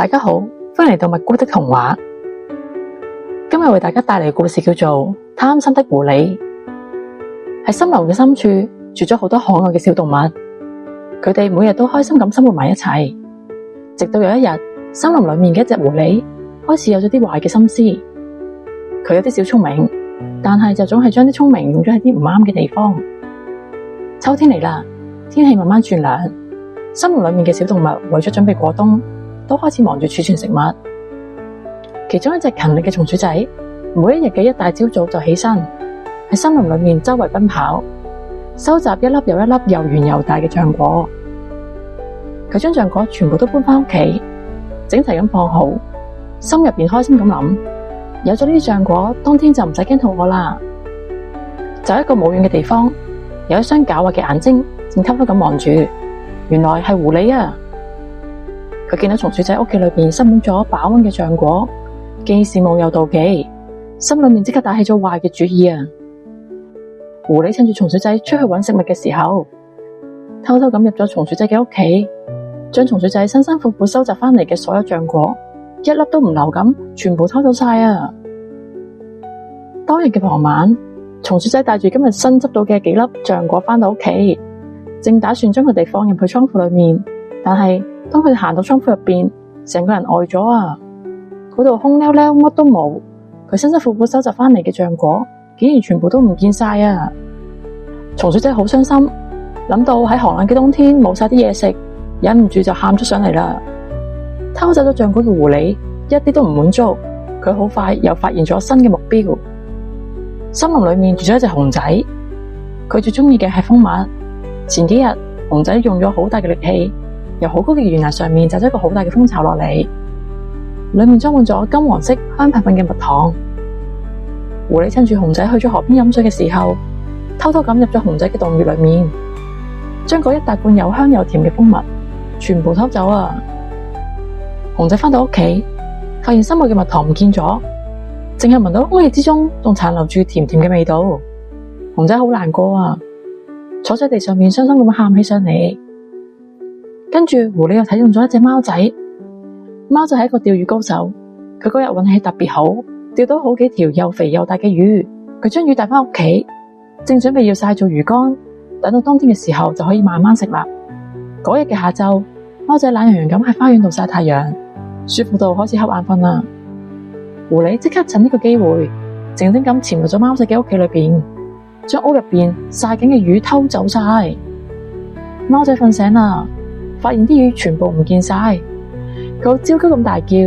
大家好，歡迎嚟到蜜菇的童話。今日為大家帶嚟嘅故事叫做《貪心的狐狸》。喺森林嘅深處住咗好多可愛嘅小動物，佢哋每日都開心咁生活埋一齊。直到有一日，森林裏面嘅一隻狐狸開始有咗啲壞嘅心思。佢有啲小聰明，但係就總係將啲聰明用咗喺啲唔啱嘅地方。秋天嚟啦，天氣慢慢轉涼，森林裏面嘅小動物為咗準備過冬，都開始忙住儲存食物。其中一隻勤力嘅松鼠仔，每一日嘅一大朝早就起身，喺森林裏面周圍奔跑，收集一粒又一粒又圓又大嘅橡果。佢將橡果全部都搬返屋企，整齊咁放好，心入邊開心咁諗：有咗呢啲橡果，冬天就唔使驚肚餓啦。就喺一個冇遠嘅地方，有一雙狡猾嘅眼睛正偷偷咁望住，原來係狐狸啊！佢見到松鼠仔屋企裏邊塞滿咗飽溫嘅橡果，既羨慕又妒忌，心裏面即刻打起咗壞嘅主意啊！狐狸趁住松鼠仔出去揾食物嘅時候，偷偷咁入咗松鼠仔嘅屋企，將松鼠仔辛辛苦苦收集翻嚟嘅所有橡果，一粒都唔留咁，全部偷走晒啊！當日嘅傍晚，松鼠仔帶住今日新執到嘅幾粒橡果翻到屋企，正打算將佢哋放入去倉庫裏面，但係當佢哋行到倉庫入邊，成個人呆咗啊！嗰度空溜溜，乜都冇。佢辛辛苦苦收集翻嚟嘅橡果，竟然全部都唔見晒啊！松鼠仔好傷心，諗到喺寒冷嘅冬天冇晒啲嘢食，忍唔住就喊咗上嚟啦。偷走咗橡果嘅狐狸一啲都唔滿足，佢好快又發現咗新嘅目標。森林裏面住咗一隻熊仔，佢最中意嘅係蜂蜜。前幾日，熊仔用咗好大嘅力氣，由好高嘅懸崖上面摘咗一個好大嘅蜂巢落嚟，裏面裝滿咗金黃色香噴噴嘅蜜糖。狐狸趁住熊仔去咗河邊飲水嘅時候，偷偷咁入咗熊仔嘅洞穴裏面，將嗰一大罐又香又甜嘅蜂蜜全部偷走啊！熊仔返到屋企，發現心愛嘅蜜糖唔見咗，淨係聞到空氣之中仲殘留住甜甜嘅味道。熊仔好難過啊，坐喺地上面傷心咁喊起上嚟。跟住狐狸又睇中咗一隻貓仔，貓仔係一個釣魚高手，佢嗰日運氣特別好，釣到好幾條又肥又大嘅魚。佢將魚帶返屋企，正準備要曬做魚乾，等到冬天嘅時候就可以慢慢食啦。嗰日嘅下晝，貓仔懶洋洋咁喺花園度曬太陽，舒服到開始瞌眼瞓啦。狐狸即刻趁呢個機會，靜靜咁潛入咗貓仔嘅屋企裏邊，將屋入邊曬緊嘅魚偷走晒。貓仔瞓醒啦，發現啲魚全部唔見晒，佢好焦急咁大叫：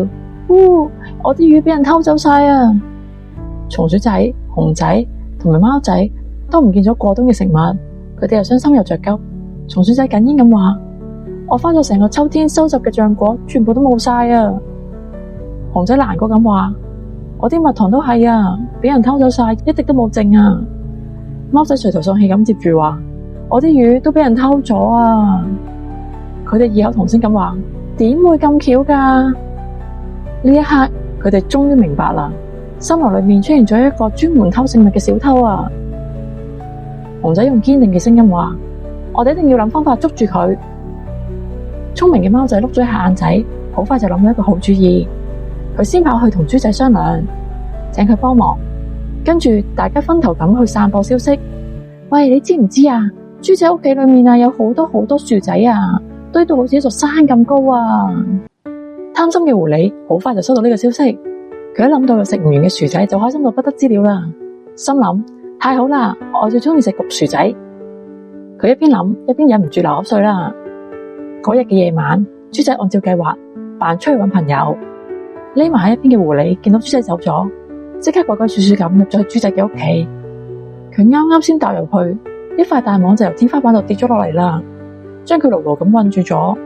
我啲魚俾人偷走晒啊！松鼠仔、熊仔同埋貓仔都唔見咗過冬嘅食物，佢哋又傷心又着急。松鼠仔哽咽咁話：我花咗成個秋天收集嘅橡果，全部都冇晒啊！熊仔難過咁話：我啲蜜糖都係啊，俾人偷走晒，一滴都冇剩啊！貓仔垂頭喪氣咁接住話：我啲魚都俾人偷咗啊！佢哋異口同聲咁話：點會咁巧噶？呢一刻，佢哋終於明白啦，森林裏面出現咗一個專門偷食物嘅小偷啊！熊仔用堅定嘅聲音話：我哋一定要諗方法捉住佢。聰明嘅貓仔碌咗一下眼仔，好快就諗到一個好主意。佢先跑去同豬仔商量，請佢幫忙。跟住大家分頭咁去散播消息。喂，你知唔知啊？豬仔屋企裏面啊有好多好多薯仔啊，堆到好似一座山咁高啊！貪心嘅狐狸好快就收到呢個消息，佢一諗到有食唔完嘅薯仔就開心到不得之了啦，心諗太好啦，我最中意食焗薯仔。佢一邊諗一邊忍唔住流口水啦。嗰日嘅夜晚，豬仔按照計劃扮出去搵朋友，匿埋喺一邊嘅狐狸見到豬仔走咗，即刻鬼鬼祟祟咁入咗去豬仔嘅屋企。佢啱啱先踏入去，一塊大網就由天花板度跌咗落嚟啦，將佢牢牢咁困住咗。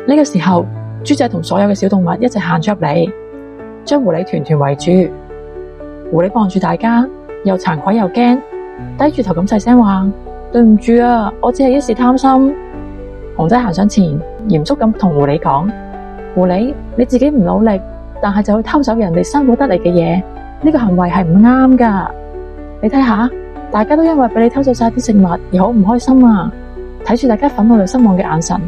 呢個時候，豬仔同所有嘅小動物一齊行咗入嚟，將狐狸團團圍住。狐狸望住大家，又慚愧又驚，低住頭咁細聲話：對唔住啊，我只係一時貪心。熊仔行上前，嚴肅咁同狐狸講：狐狸，你自己唔努力，但係就去偷走人哋辛苦得嚟嘅嘢，呢個行為係唔啱噶。你睇下，大家都因為俾你偷走晒啲食物而好唔開心啊！睇住大家憤怒又失望嘅眼神，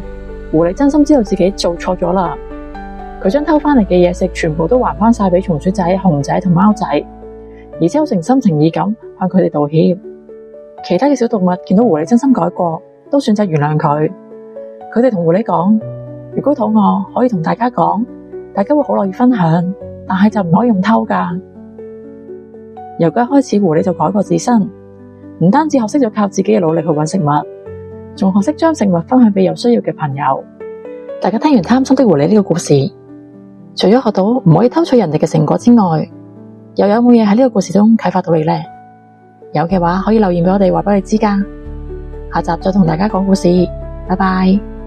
狐狸真心知道自己做錯咗啦。佢將偷返嚟嘅嘢食全部都還返晒俾松鼠仔、熊仔同貓仔，而且好誠心誠意咁向佢哋道歉。其他嘅小動物見到狐狸真心改過，都選擇原諒佢。佢哋同狐狸講：如果肚餓，可以同大家講，大家會好樂意分享，但係就唔可以用偷㗎。由嗰日開始，狐狸就改過自新，唔單止學識咗靠自己嘅努力去揾食物，仲學識將食物分享俾有需要嘅朋友。大家聽完貪心的狐狸呢個故事，除咗學到唔可以偷取人哋嘅成果之外，又有冇嘢喺呢個故事中啟發到你呢？有嘅話可以留言俾我哋，話俾你知㗎。下集再同大家講故事，拜拜。